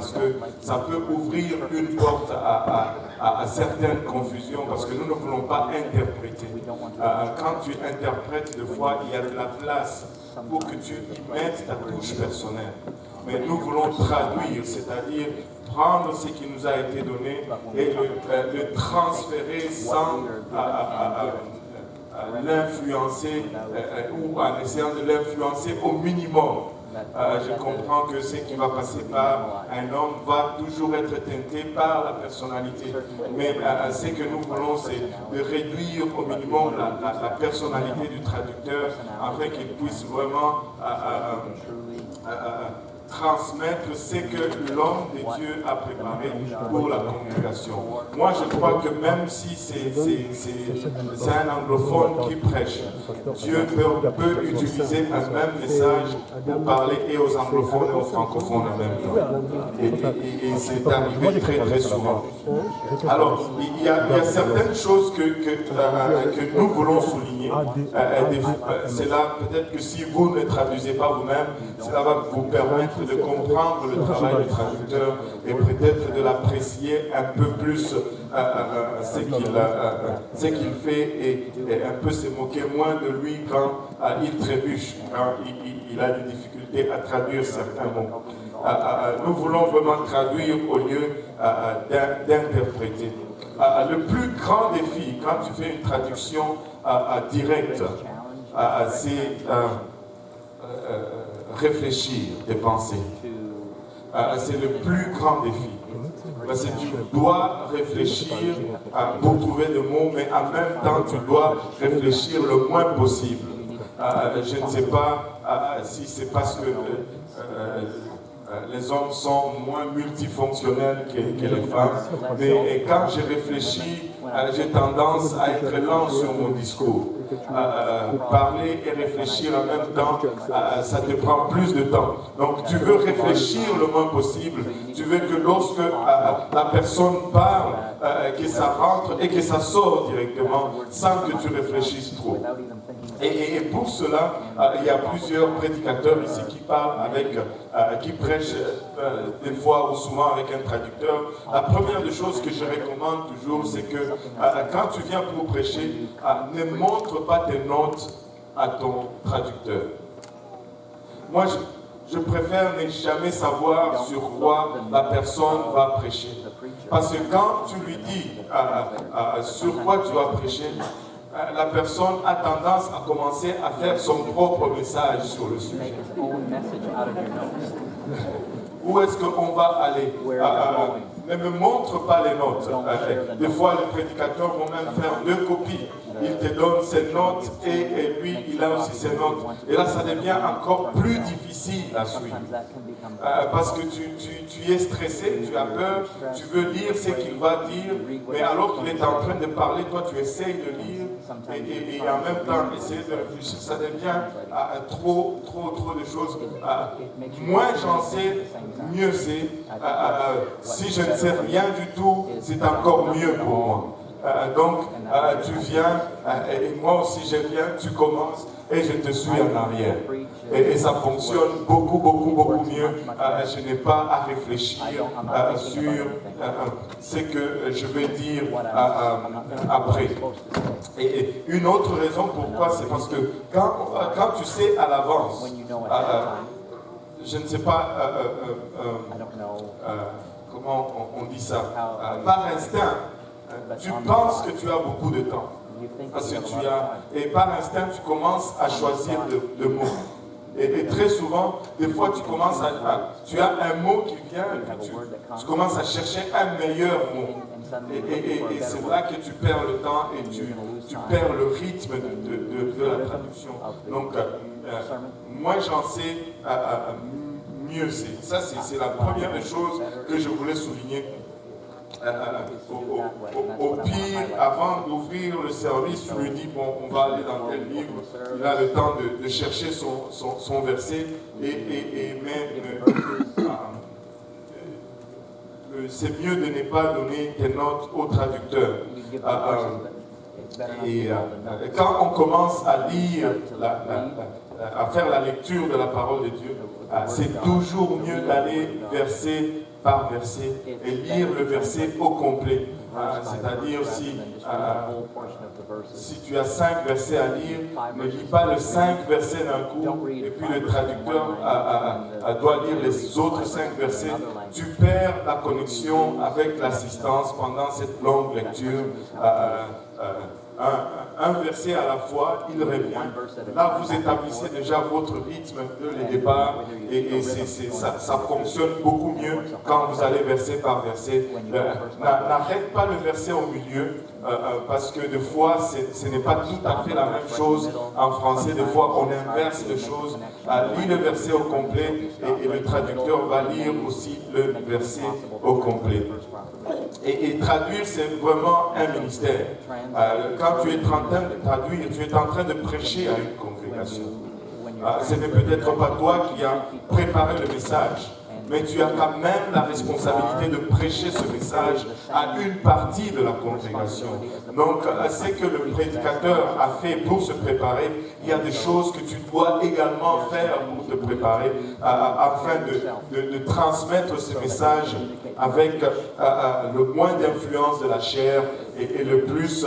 parce que ça peut ouvrir une porte à certaines confusions, parce que nous ne voulons pas interpréter. Quand tu interprètes, des fois, il y a de la place pour que tu y mettes ta touche personnelle. Mais nous voulons traduire, c'est-à-dire prendre ce qui nous a été donné et le transférer sans l'influencer ou en essayant de l'influencer au minimum. Je comprends que ce qui va passer par un homme va toujours être teinté par la personnalité. Mais ce que nous voulons, c'est de réduire au minimum la personnalité du traducteur afin qu'il puisse vraiment transmettre ce que l'homme de Dieu a préparé pour la congrégation. Moi, je crois que même si c'est un anglophone qui prêche, Dieu peut utiliser un même message pour parler et aux anglophones et aux francophones en même temps. Et c'est arrivé très très souvent. Alors, il y a certaines choses que nous voulons souligner. C'est là, peut-être que si vous ne traduisez pas vous-même, cela va vous permettre de comprendre le travail du traducteur et peut-être de l'apprécier un peu plus ce qu'il fait et un peu se moquer moins de lui quand il trébuche, quand il a des difficultés à traduire certains mots. Nous voulons vraiment traduire au lieu d'interpréter. Le plus grand défi quand tu fais une traduction directe, c'est réfléchir tes pensées. C'est le plus grand défi. Parce que tu dois réfléchir pour trouver des mots, mais en même temps, tu dois réfléchir le moins possible. Je ne sais pas si c'est parce que les hommes sont moins multifonctionnels que les femmes, mais quand je réfléchis, j'ai tendance à être lent sur mon discours. Parler et réfléchir en même temps, ça te prend plus de temps. Donc tu veux réfléchir le moins possible, tu veux que lorsque la personne parle, que ça rentre et que ça sort directement sans que tu réfléchisses trop. Et pour cela, il y a plusieurs prédicateurs ici qui parlent qui prêchent des fois ou souvent avec un traducteur. La première des choses que je recommande toujours, c'est que quand tu viens pour prêcher, ne montre pas tes notes à ton traducteur. Moi, je préfère ne jamais savoir sur quoi la personne va prêcher. Parce que quand tu lui dis sur quoi tu vas prêcher, la personne a tendance à commencer à faire son propre message sur le sujet. Où est-ce qu'on va aller? Ne me montre pas les notes. Des fois, les prédicateurs vont même faire 2 copies. Il te donne ses notes et lui, il a aussi ses notes. Et là, ça devient encore plus difficile à suivre. Parce que tu es stressé, tu as peur, tu veux lire ce qu'il va dire, mais alors qu'il est en train de parler, toi, tu essayes de lire et en même temps essayer de réfléchir. Ça devient trop de choses. Moins j'en sais, mieux c'est. Si je ne sais rien du tout, c'est encore mieux pour moi. Donc, tu viens, et moi aussi je viens, tu commences, et je te suis en arrière. Et ça fonctionne beaucoup mieux. Je n'ai pas à réfléchir sur ce que je vais dire après. Et une autre raison pourquoi, c'est parce que quand tu sais à l'avance, je ne sais pas comment on dit ça, par instinct, tu penses que tu as beaucoup de temps. Parce que et par instinct, tu commences à choisir le mot. Et très souvent, des fois, tu as un mot qui vient, tu commences à chercher un meilleur mot. Et c'est là que tu perds le temps et tu perds le rythme de la traduction. Donc, moins j'en sais, mieux c'est. Ça, c'est la première des choses que je voulais souligner. Au pire, avant d'ouvrir le service, tu lui dis, bon, on va aller dans tel livre. Il a le temps de chercher son verset. C'est mieux de ne pas donner tes notes au traducteur. Quand on commence à lire à faire la lecture de la parole de Dieu, c'est toujours mieux d'aller verset par verset et lire le verset au complet. C'est-à-dire si tu as 5 versets à lire, ne lis pas les 5 versets d'un coup et puis le traducteur doit lire les autres 5 versets. Tu perds la connexion avec l'assistance pendant cette longue lecture. Un verset à la fois, il revient. Là, vous établissez déjà votre rythme de les départs et ça fonctionne beaucoup mieux quand vous allez verset par verset. N'arrête pas le verset au milieu parce que des fois, ce n'est pas tout à fait la même chose en français. Des fois, on inverse les choses. Lis le verset au complet et le traducteur va lire aussi le verset au complet. Et traduire, c'est vraiment un ministère. Quand tu es en train de traduire, tu es en train de prêcher à une congrégation. Ce n'est peut-être pas toi qui as préparé le message, mais tu as quand même la responsabilité de prêcher ce message à une partie de la congrégation. Donc, ce que le prédicateur a fait pour se préparer, il y a des choses que tu dois également faire pour te préparer, afin de transmettre ce message avec le moins d'influence de la chair et le plus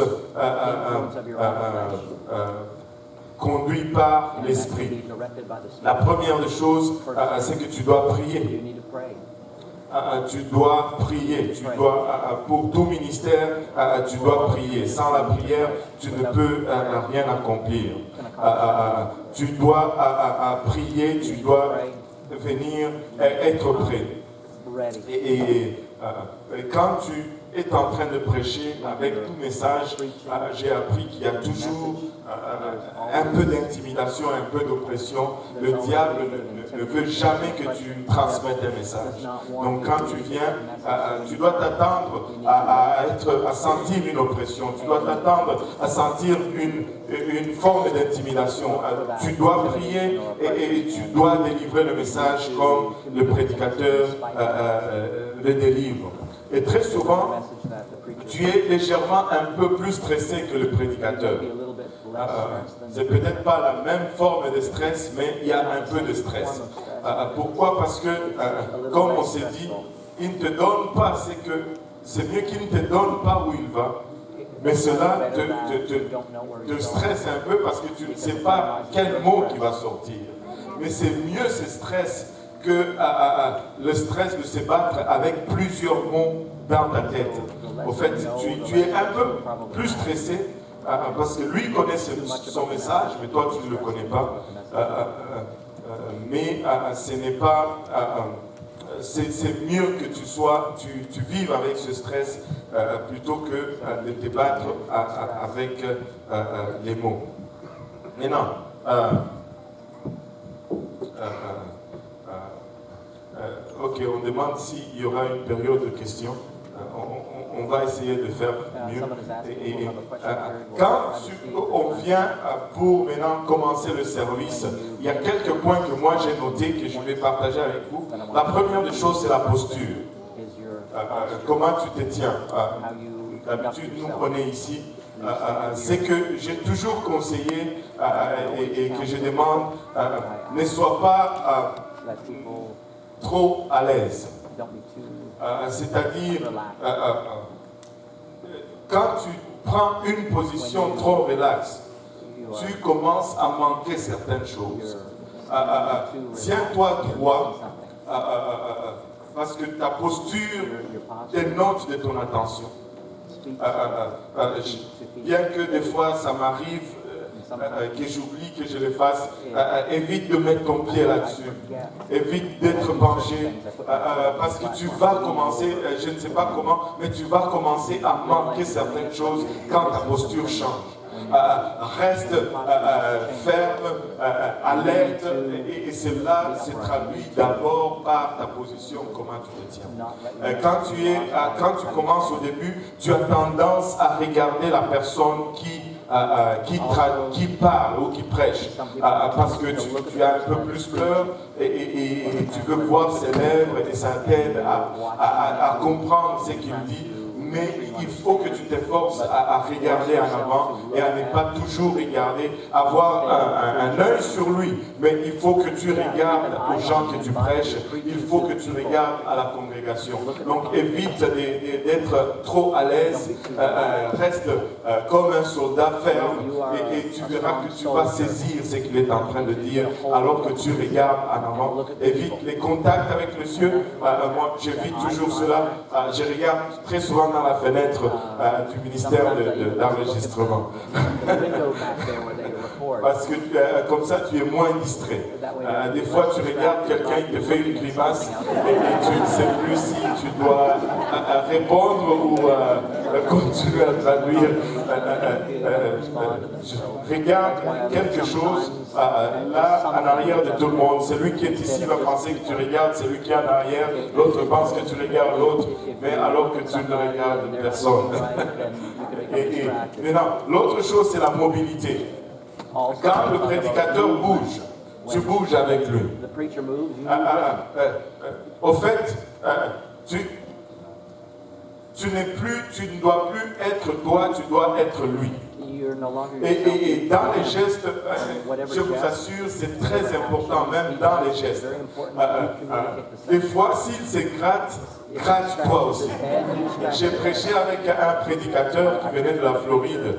conduit par l'esprit. La première des choses, c'est que tu dois prier. Tu dois prier. Pour tout ministère, tu dois prier. Sans la prière, tu ne peux rien accomplir. Tu dois prier, tu dois venir être prêt. Et quand tu es en train de prêcher avec tout message, j'ai appris qu'il y a toujours un peu d'intimidation, un peu d'oppression. Le diable ne veut jamais que tu transmettes un message. Donc quand tu viens, tu dois t'attendre à sentir une oppression. Tu dois t'attendre à sentir une forme d'intimidation. Tu dois prier et tu dois délivrer le message comme le prédicateur le délivre. Et très souvent, tu es légèrement un peu plus stressé que le prédicateur. C'est peut-être pas la même forme de stress, mais il y a un peu de stress. Pourquoi? Parce que, comme on s'est dit, il ne te donne pas, c'est mieux qu'il ne te donne pas où il va. Mais cela te stresse un peu parce que tu ne sais pas quel mot qui va sortir. Mais c'est mieux ce stress que le stress de se battre avec plusieurs mots dans ta tête. Au fait, tu es un peu plus stressé parce que lui connaît son message, mais toi tu ne le connais pas. Mais ce n'est pas... c'est mieux que tu vives avec ce stress plutôt que de te battre avec les mots. Maintenant, ok, on demande s'il y aura une période de questions. On va essayer de faire mieux. Quand on vient pour maintenant commencer le service, il y a quelques points que moi j'ai notés que je vais partager avec vous. La première des choses, c'est la posture. Comment tu te tiens? D'habitude, nous on est ici. C'est que j'ai toujours conseillé et que je demande, ne sois pas trop à l'aise. C'est-à-dire, quand tu prends une position trop relaxe, tu commences à manquer certaines choses. Tiens-toi droit, parce que ta posture dénote de ton attention. Bien que des fois ça m'arrive que j'oublie que je le fasse, évite de mettre ton pied là-dessus, évite d'être penché, parce que tu vas commencer, je ne sais pas comment, mais tu vas commencer à manquer certaines choses quand ta posture change. Reste ferme, alerte, et cela se traduit d'abord par ta position, comment tu te tiens. Quand tu commences au début, tu as tendance à regarder la personne qui parle ou qui prêche, parce que tu as un peu plus peur et tu veux voir ses lèvres et ça t'aide à comprendre ce qu'il dit. mais il faut que tu t'efforces à regarder en avant et à ne pas toujours regarder, avoir un œil sur lui, mais il faut que tu regardes aux gens que tu prêches, il faut que tu regardes à la congrégation. Donc évite d'être trop à l'aise, reste comme un soldat ferme et tu verras que tu vas saisir ce qu'il est en train de dire alors que tu regardes en avant. Évite les contacts avec le ciel. Moi, j'évite toujours cela. Je regarde très souvent dans la fenêtre du ministère d'enregistrement. Parce que comme ça, tu es moins distrait. Des fois, tu regardes quelqu'un, il te fait une grimace et tu ne sais plus si tu dois répondre ou continuer à traduire. Regarde quelque chose là en arrière de tout le monde. Celui qui est ici va penser que tu regardes celui qui est en arrière, l'autre pense que tu regardes l'autre, mais alors que tu ne regardes personne. Et maintenant, l'autre chose, c'est la mobilité. Quand le prédicateur bouge, tu bouges avec lui. Au fait, tu ne dois plus être toi, tu dois être lui. Et dans les gestes, je vous assure, c'est très important, même dans les gestes. Des fois, s'il se gratte, gratte-toi aussi. J'ai prêché avec un prédicateur qui venait de la Floride.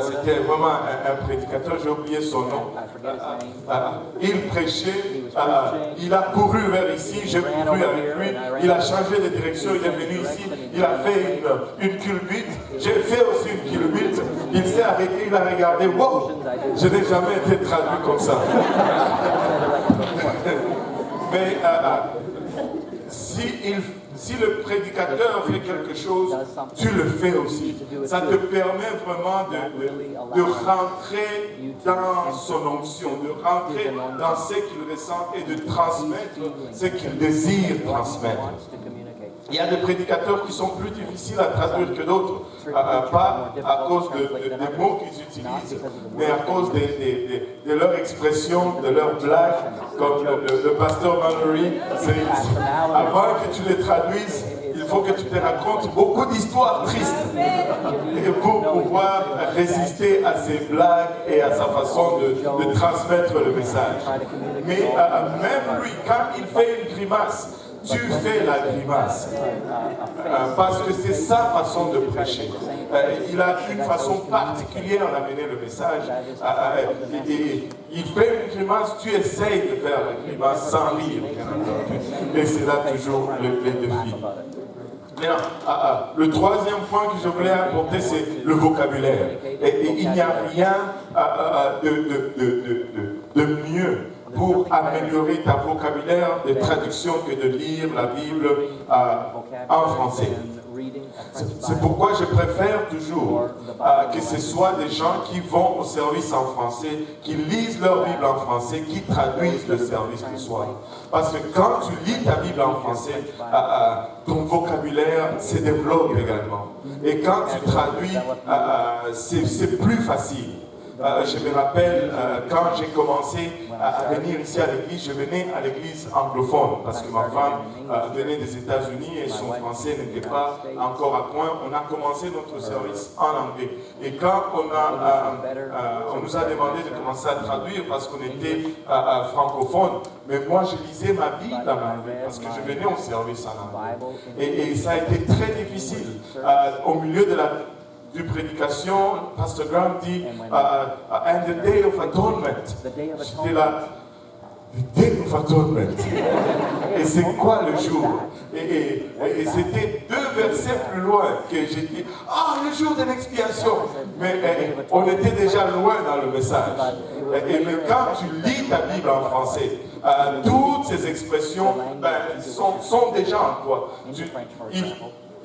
C'était vraiment un prédicateur, j'ai oublié son nom. Il prêchait, il a couru vers ici, j'ai couru avec lui, il a changé de direction, il est venu ici, il a fait une culbute, j'ai fait aussi une culbute, il s'est arrêté, il a regardé, wow, je n'ai jamais été traduit comme ça. Mais si le prédicateur fait quelque chose, tu le fais aussi. Ça te permet vraiment de rentrer dans son onction, de rentrer dans ce qu'il ressent et de transmettre ce qu'il désire transmettre. Il y a des prédicateurs qui sont plus difficiles à traduire que d'autres, pas à cause des mots qu'ils utilisent, mais à cause de leur expression, de leur blague, comme le pasteur Mallory. Avant que tu les traduises, il faut que tu te racontes beaucoup d'histoires tristes pour pouvoir résister à ses blagues et à sa façon de transmettre le message. Mais même lui, quand il fait une grimace, tu fais la grimace, parce que c'est sa façon de prêcher. Il a une façon particulière d'amener le message. Il fait une grimace, tu essayes de faire la grimace sans rire, bien entendu. Et c'est là toujours le défi. Maintenant, le troisième point que je voulais apporter, c'est le vocabulaire. Et il n'y a rien de mieux pour améliorer ta vocabulaire de traduction que de lire la Bible en français. C'est pourquoi je préfère toujours que ce soit des gens qui vont au service en français, qui lisent leur Bible en français, qui traduisent le service du soir. Parce que quand tu lis ta Bible en français, ton vocabulaire se développe également. Et quand tu traduis, c'est plus facile. Je me rappelle, quand j'ai commencé à venir ici à l'église, je venais à l'église anglophone parce que ma femme venait des États-Unis et son français n'était pas encore à point. On a commencé notre service en anglais. Et quand on nous a demandé de commencer à traduire parce qu'on était francophone, mais moi je lisais ma Bible en anglais parce que je venais au service en anglais. Et ça a été très difficile. Au milieu de du prédication, Pastor Graham dit, and the day of atonement. J'étais là, the day of atonement. Et c'est quoi le jour? Et c'était 2 versets plus loin que j'ai dit, le jour de l'expiation. Mais on était déjà loin dans le message. Et quand tu lis ta Bible en français, toutes ces expressions sont déjà en toi.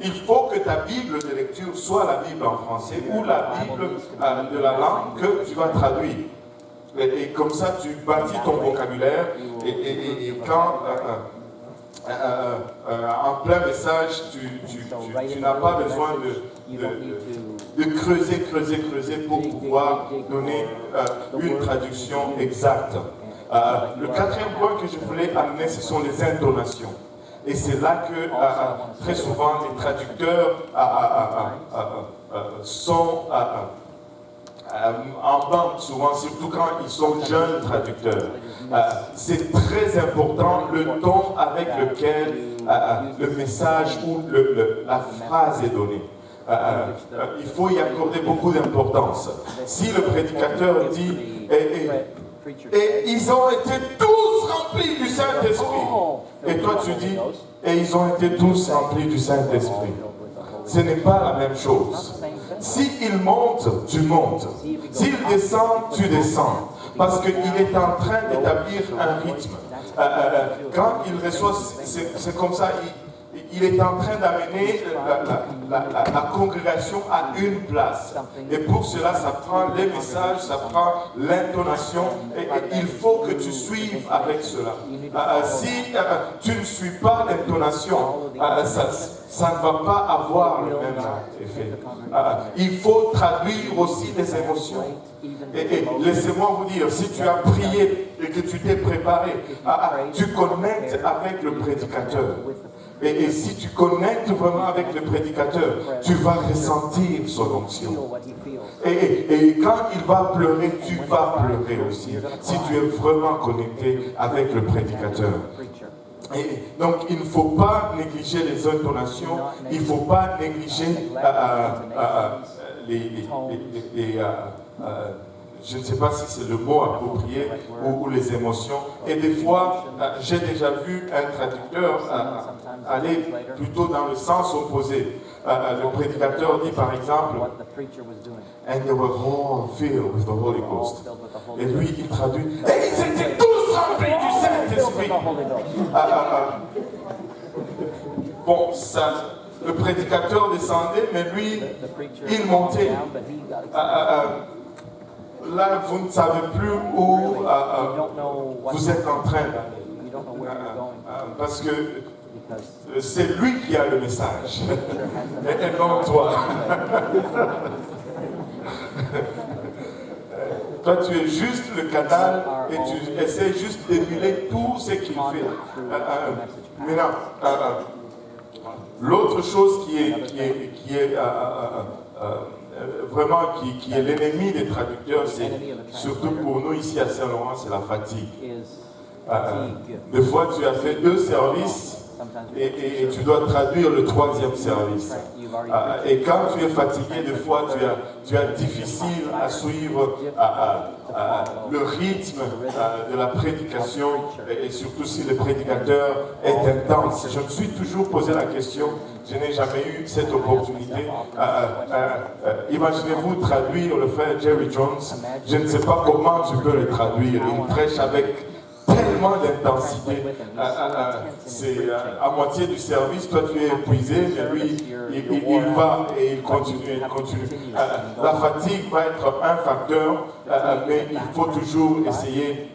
Il faut que ta Bible de lecture soit la Bible en français ou la Bible de la langue que tu vas traduire. Et comme ça, tu bâtis ton vocabulaire. Et quand, en plein message, tu n'as pas besoin de creuser pour pouvoir donner une traduction exacte. Le 4e point que je voulais amener, ce sont les intonations. Et c'est là que très souvent les traducteurs sont en bande, souvent, surtout quand ils sont jeunes traducteurs. C'est très important le ton avec lequel le message ou la phrase est donnée. Il faut y accorder beaucoup d'importance. Si le prédicateur dit et ils ont été tous remplis du Saint-Esprit, et toi tu dis et ils ont été tous remplis du Saint-Esprit, ce n'est pas la même chose. S'il monte, tu montes. S'il descend, tu descends. Parce qu'il est en train d'établir un rythme. Quand il reçoit, c'est comme ça, il est en train d'amener la congrégation à une place. Et pour cela, ça prend les messages, ça prend l'intonation. Et il faut que tu suives avec cela. Si tu ne suis pas l'intonation, ça ne va pas avoir le même effet. Il faut traduire aussi les émotions. Et laissez-moi vous dire, si tu as prié et que tu t'es préparé, tu connectes avec le prédicateur. Et si tu connectes vraiment avec le prédicateur, tu vas ressentir son onction. Et quand il va pleurer, tu vas pleurer aussi. Si tu es vraiment connecté avec le prédicateur. Et donc il ne faut pas négliger les intonations, il ne faut pas négliger je ne sais pas si c'est le mot approprié ou les émotions. Et des fois, j'ai déjà vu un traducteur aller plutôt dans le sens opposé. Le prédicateur dit par exemple, and they were all filled with the Holy Ghost. Et lui, il traduit, et ils étaient tous remplis du Saint-Esprit. Bon, ça, le prédicateur descendait, mais lui, il montait. Là, vous ne savez plus où vous êtes en train d'aller. Parce que c'est lui qui a le message, et non toi. Toi, tu es juste le canal et tu essaies juste d'émuler tout ce qu'il fait. Maintenant, l'autre chose qui est vraiment qui est l'ennemi des traducteurs, c'est surtout pour nous ici à Saint-Laurent, c'est la fatigue. Des fois, tu as fait 2 services et tu dois traduire le 3e service. Et quand tu es fatigué, des fois, tu as difficile à suivre le rythme de la prédication, et surtout si le prédicateur est intense. Je me suis toujours posé la question, je n'ai jamais eu cette opportunité. Imaginez-vous traduire le frère Jerry Jones. Je ne sais pas comment tu peux le traduire. Il prêche avec tellement d'intensité. C'est à moitié du service, toi tu es épuisé, mais lui, il va et il continue. La fatigue va être un facteur, mais il faut toujours essayer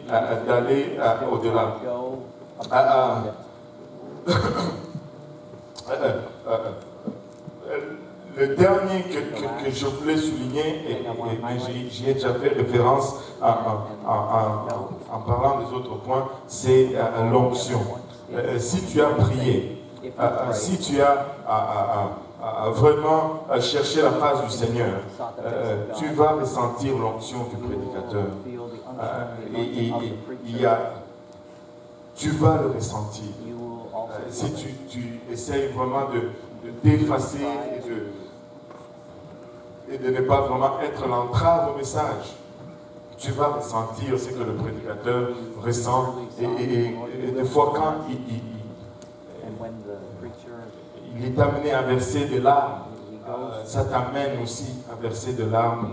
d'aller au-delà. Le dernier que je voulais souligner, et j'y ai déjà fait référence en parlant des autres points, c'est l'onction. Si tu as prié, si tu as vraiment cherché la face du Seigneur, tu vas ressentir l'onction du prédicateur. Tu vas le ressentir. Si tu essayes vraiment de t'effacer et de ne pas vraiment être l'entrave au message, tu vas ressentir ce que le prédicateur ressent. Et des fois, quand il est amené à verser des larmes, ça t'amène aussi à verser des larmes.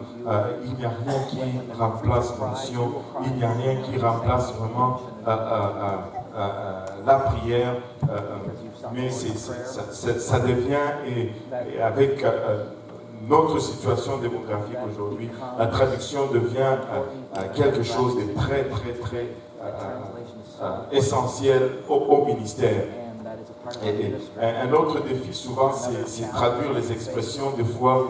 Il n'y a rien qui remplace l'onction, il n'y a rien qui remplace vraiment la prière, mais ça devient, et avec notre situation démographique aujourd'hui, la traduction devient quelque chose de très, très, très essentiel au ministère. Et un autre défi souvent, c'est traduire les expressions. Des fois,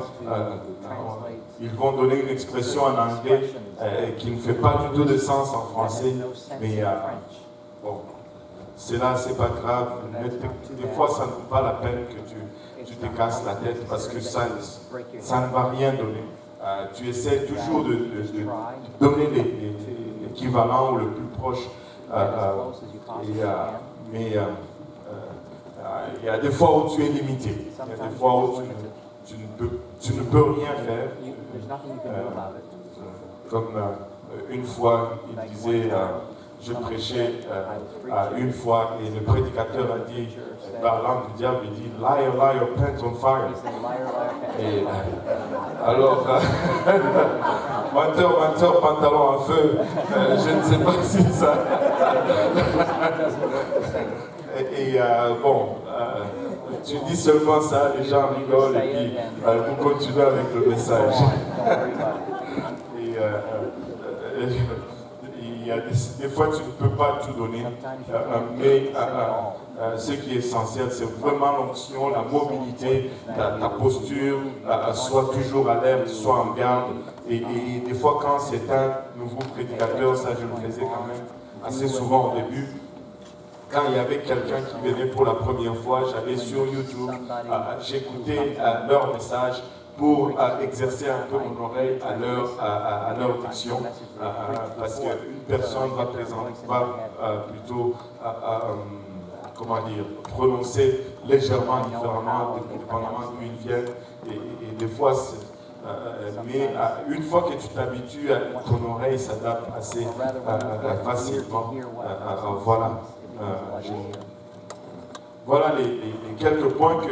ils vont donner une expression en anglais qui ne fait pas du tout de sens en français, mais bon, c'est là, c'est pas grave. Des fois, ça ne vaut pas la peine que tu te casses la tête parce que ça ne va rien donner. Tu essaies toujours de donner l'équivalent ou le plus proche. Mais il y a des fois où tu es limité. Il y a des fois où tu ne peux rien faire. Comme une fois, il disait, je prêchais une fois et le prédicateur a dit, par la langue du diable, il dit, liar, liar, pants on fire. Et alors, menteur, pantalon en feu, je ne sais pas si ça... bon, tu dis seulement ça, les gens rigolent et puis vous continuez avec le message. Il y a des fois tu ne peux pas tout donner, mais ce qui est essentiel, c'est vraiment l'onction, la mobilité, ta posture, sois toujours alerte, sois en garde. Et des fois, quand c'est un nouveau prédicateur, ça je le faisais quand même assez souvent au début. Quand il y avait quelqu'un qui venait pour la première fois, j'allais sur YouTube, j'écoutais leur message pour exercer un peu mon oreille à leur diction, parce qu'une personne va plutôt, comment dire, prononcer légèrement différemment, dépendamment d'où ils viennent, et des fois, mais une fois que tu t'habitues, ton oreille s'adapte assez facilement. Voilà. Voilà les quelques points que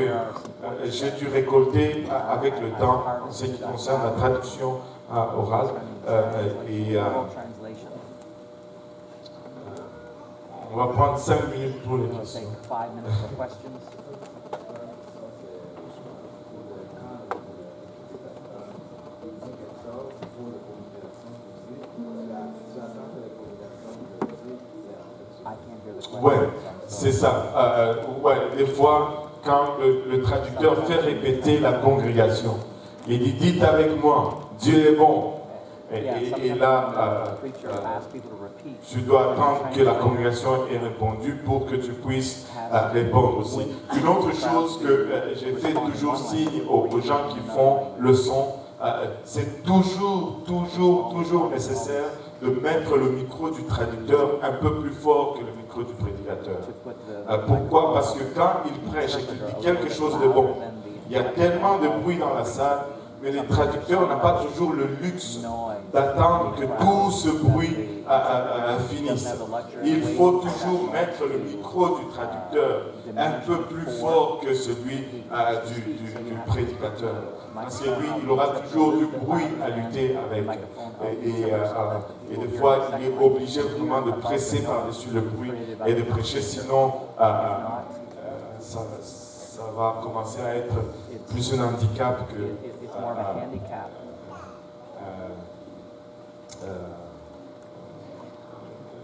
j'ai dû récolter avec le temps en ce qui concerne la traduction orale. On va prendre 5 minutes pour les questions. Ouais, c'est ça. Ouais, des fois, quand le traducteur fait répéter la congrégation, il dit, dites avec moi, Dieu est bon. Et là, tu dois attendre que la congrégation ait répondu pour que tu puisses répondre aussi. Une autre chose que j'ai fait toujours signe aux gens qui font le son, c'est toujours nécessaire de mettre le micro du traducteur un peu plus fort que le micro du prédicateur. Pourquoi? Parce que quand il prêche et qu'il dit quelque chose de bon, il y a tellement de bruit dans la salle, mais les traducteurs n'ont pas toujours le luxe d'attendre que tout ce bruit finisse. Il faut toujours mettre le micro du traducteur un peu plus fort que celui du prédicateur. Parce que lui, il aura toujours du bruit à lutter avec. Et des fois, il est obligé vraiment de presser par-dessus le bruit et de prêcher, sinon ça va commencer à être plus un handicap que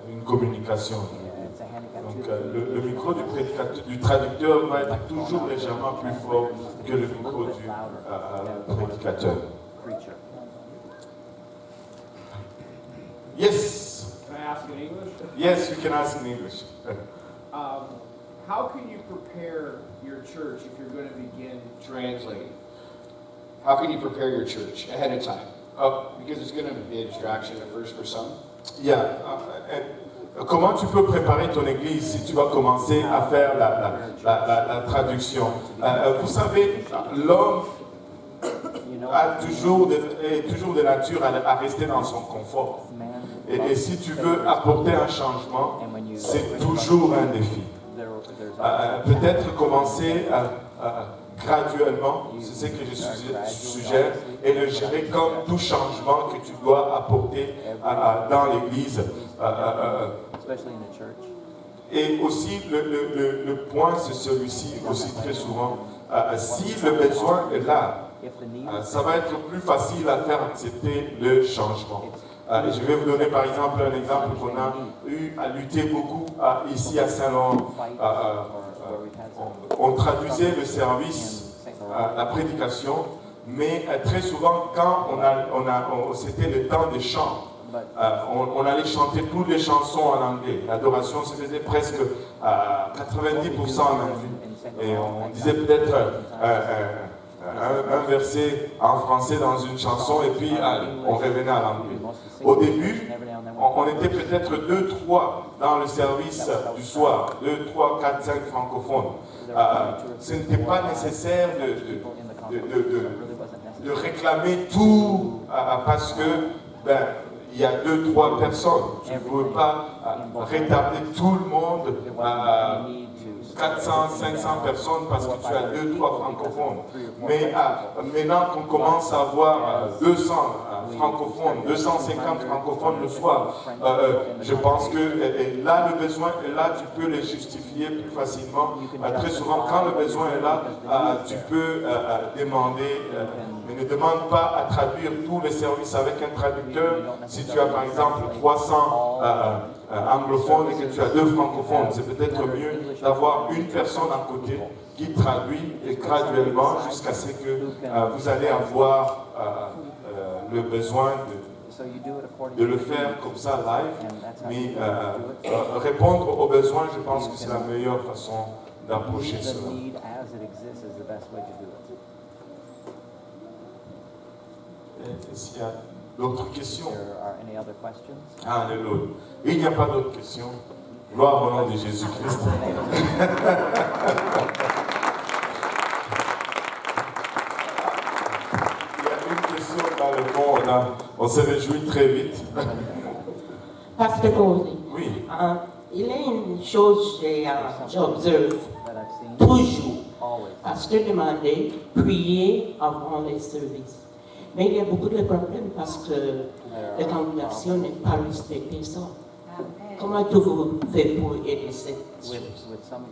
une communication. Donc le micro du traducteur va être toujours légèrement plus fort que le micro du prédicateur. Yes. Can I ask in English? Yes, you can ask in English. How can you prepare your church if you're going to begin translating? How can you prepare your church ahead of time? Because it's going to be a distraction at first for some. Yeah. Comment tu peux préparer ton église si tu vas commencer à faire la traduction? Vous savez, l'homme est toujours de nature à rester dans son confort. Et si tu veux apporter un changement, c'est toujours un défi. Peut-être commencer graduellement, c'est ce que je suggère, et le gérer comme tout changement que tu dois apporter dans l'église. Et aussi, le point, c'est celui-ci aussi très souvent. Si le besoin est là, ça va être plus facile à faire accepter le changement. Je vais vous donner par exemple un exemple qu'on a eu à lutter beaucoup ici à Saint-Laurent. On traduisait le service, la prédication, mais très souvent quand c'était le temps des chants, on allait chanter toutes les chansons en anglais. L'adoration se faisait presque à 90% en anglais. Et on disait peut-être un verset en français dans une chanson et puis on revenait à l'anglais. Au début, on était peut-être 2, 3 dans le service du soir, 2, 3, 4, 5 francophones. Ce n'était pas nécessaire de réclamer tout parce que il y a 2, 3 personnes. Tu ne peux pas retarder tout le monde à 400, 500 personnes parce que tu as 2, 3 francophones. Mais maintenant qu'on commence à avoir 200 francophones, 250 francophones le soir, je pense que là, le besoin est là, tu peux les justifier plus facilement. Très souvent, quand le besoin est là, tu peux demander, mais ne demande pas à traduire tous les services avec un traducteur. Si tu as par exemple 300 anglophones et que tu as 2 francophones, c'est peut-être mieux d'avoir une personne à côté qui traduit graduellement jusqu'à ce que vous allez avoir le besoin de le faire comme ça live. Mais répondre aux besoins, je pense que c'est la meilleure façon d'approcher cela. Est-ce qu'il y a d'autres questions? Alléluia. Il n'y a pas d'autres questions. Gloire au nom de Jésus-Christ. Il y a une question dans le fond. On se réjouit très vite. Pasteur Goldie, Oui. Il y a une chose que j'observe toujours. Pasteur demandait prier avant les services. Mais il y a beaucoup de problèmes parce que la congregation n'est pas respectée ça. Comment vous faites pour aider cette chose?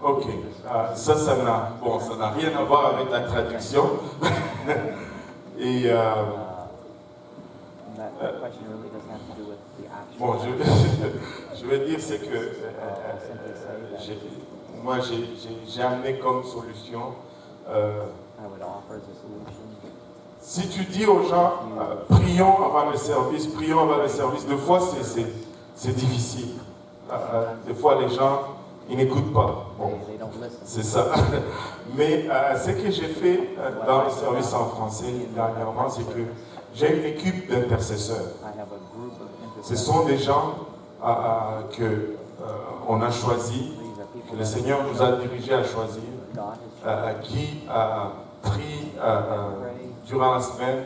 Ok. Ça n'a rien à voir avec la traduction. Et bon, je vais dire c'est que moi j'ai amené comme solution. Si tu dis aux gens, prions avant le service, des fois c'est difficile. Des fois les gens, ils n'écoutent pas. Bon, c'est ça. Mais ce que j'ai fait dans le service en français dernièrement, c'est que j'ai une équipe d'intercesseurs. Ce sont des gens qu'on a choisis, que le Seigneur nous a dirigés à choisir, qui prient durant la semaine,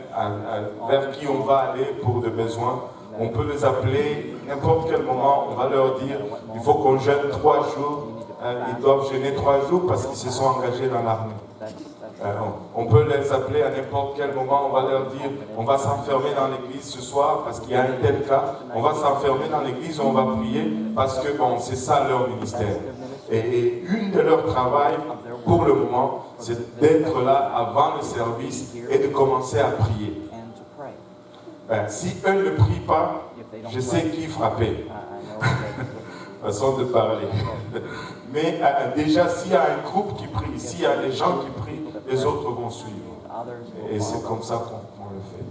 vers qui on va aller pour des besoins. On peut les appeler n'importe quel moment, on va leur dire, il faut qu'on jeûne 3 jours, ils doivent jeûner 3 jours parce qu'ils se sont engagés dans l'armée. On peut les appeler à n'importe quel moment, on va leur dire, on va s'enfermer dans l'église ce soir parce qu'il y a un tel cas, on va s'enfermer dans l'église, on va prier parce que bon, c'est ça leur ministère. Et une de leurs travail pour le moment, c'est d'être là avant le service et de commencer à prier. Si eux ne prient pas, je sais qui frapper. Façon de parler. Mais déjà, s'il y a un groupe qui prie, s'il y a des gens qui prient, les autres vont suivre. Et c'est comme ça qu'on le fait.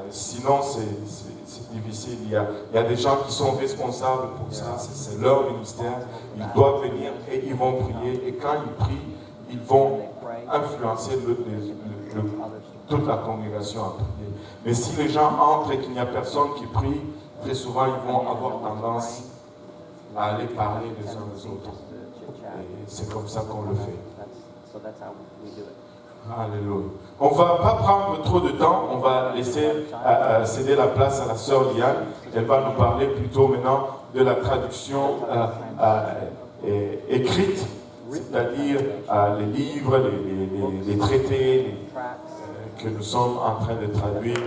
Sinon, c'est difficile. Il y a des gens qui sont responsables pour ça. C'est leur ministère. Ils doivent venir et ils vont prier. Et quand ils prient, ils vont influencer toute la congrégation à prier. Mais si les gens entrent et qu'il n'y a personne qui prie, très souvent ils vont avoir tendance à aller parler les uns les autres. Et c'est comme ça qu'on le fait. Alléluia. On ne va pas prendre trop de temps, on va laisser céder la place à la sœur Liane. Elle va nous parler plutôt maintenant de la traduction écrite, c'est-à-dire les livres, les traités que nous sommes en train de traduire